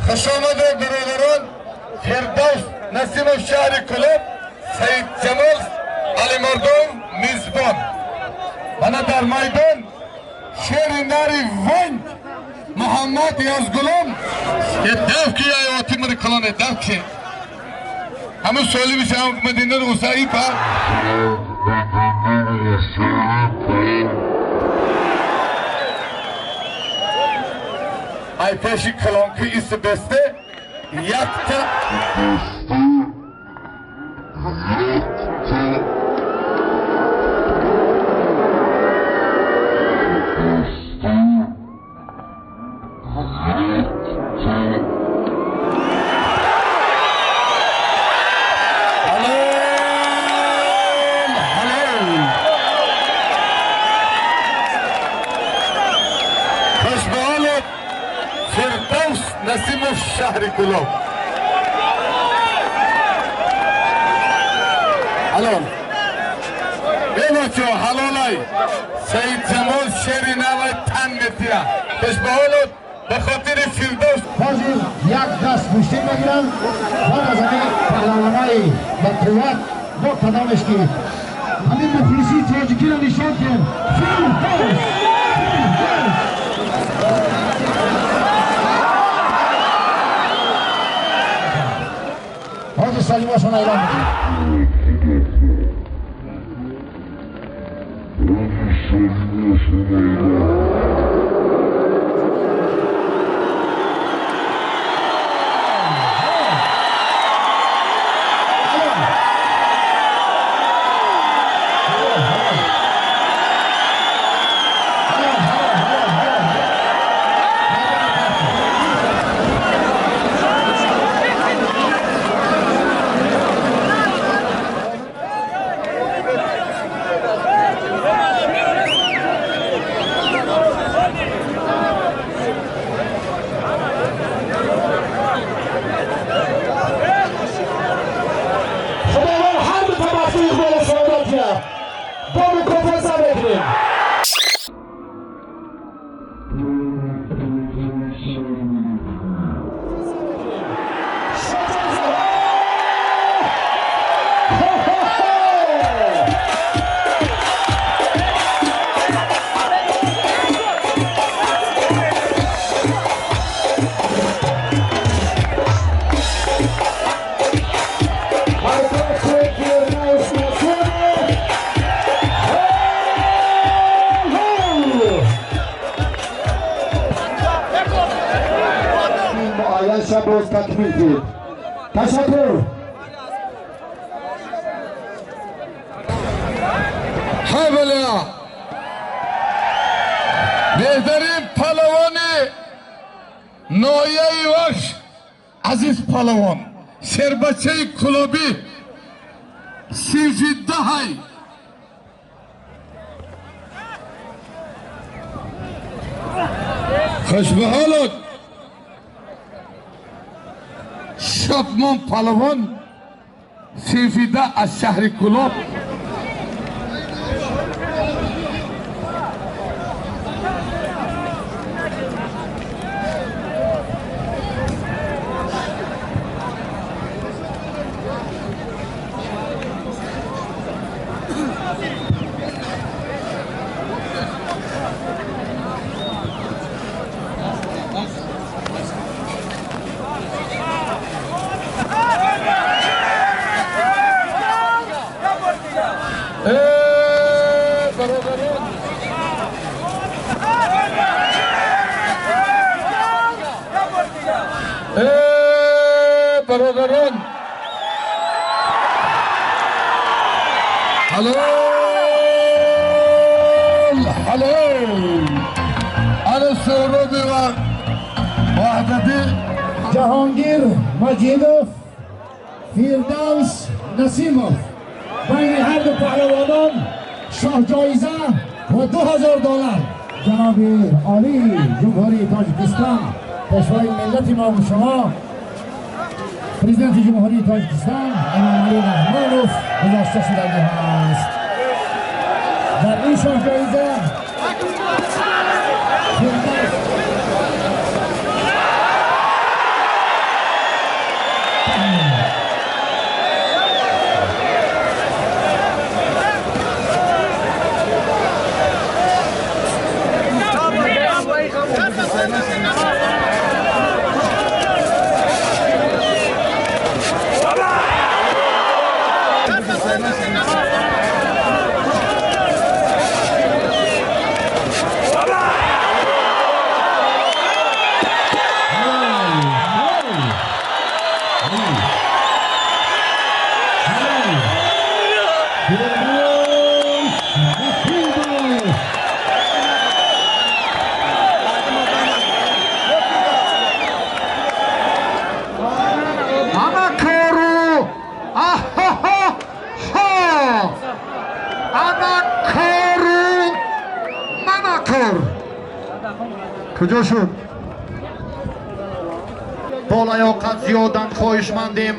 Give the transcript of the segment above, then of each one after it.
خوش آمده برادران. فیردوس نسیموف شهر کلوب، سعیدچمول علی مردم میزبان. بنا در میدان شیر ناری ونگ محمد یازگلم که دف کی آیواتی مر کلانه دف کی همون سوالی میشه هم مدینه روسایی پا ای پیشی کلان که ایس بسته یک تا فیردوس نسیموف شهر کلوب. الان بچه حلالای سعیدچمول شهری نوای تن میتیره پیش به حالت به خاطر فیردوس حاضر یک دست مشتین بگیرم و از همین پهلوانای با قوت با قدمش گیرید همین مخلصی تاجیکی را نشان کن. فیردوس حاضر سلیماشون اعلام میکنیم. باز تکمیل دید. تشکر. حوالیا بهترین پهلوان نایه وقت عزیز پهلوان شربچه کلوبی 13 های خوش به حالت شبمان پهلوان 13 از شهر کلوب برادران حلال انا سهراب و وحدتی جهانگیر مجیدوف فیردوس نسیموف بین هر دو پهلوانان شاهجایزه و $2000 جناب عالی جمهوری تاجیکستان پیشوای ملت ما و شما پرزیدنت جمهوری تاجیکستان امامعلی رحمانوف گذاشته شده است. در این شاهجایزه کجا شد؟ با لیاقت زیادند خواهشمندیم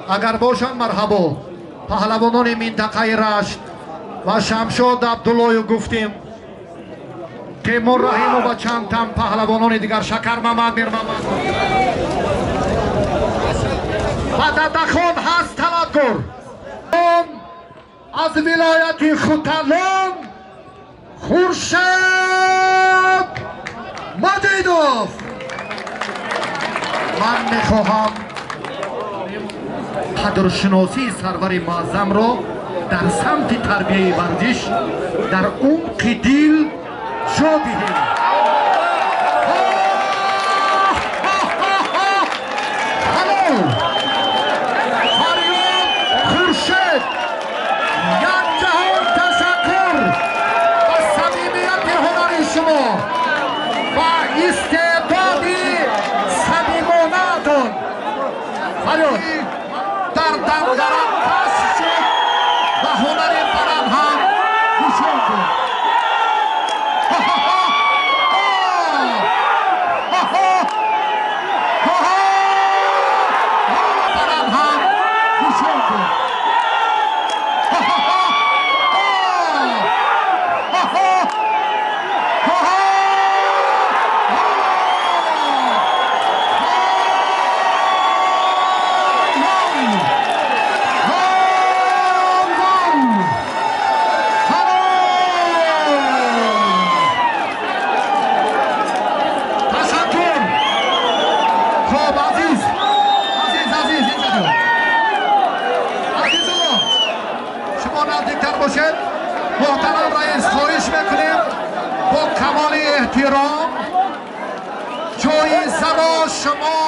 اگر باشند مرحبا پهلوانان منطقه رشت و شمشاد عبدالله گفتیم تیمور رحیم و چند تن پهلوانان دیگر شکر محمد میر محمد و ددخان هست طلبگار از ولایت خوتلان خورشید مجیدوف من میخواهم قدرشناسی سرور معظم را در سمت تربیه ورزش در عمق دل جا دهیم. خورشید یک جهان تشکر و صمیمیت هنری شما و استعداد صمیمانه‌تان فریاد در دمدرم کشف شد و هنر برم هم نشان داد. محترم رئیس خواهش میکنیم با کمال احترام جایزه را شما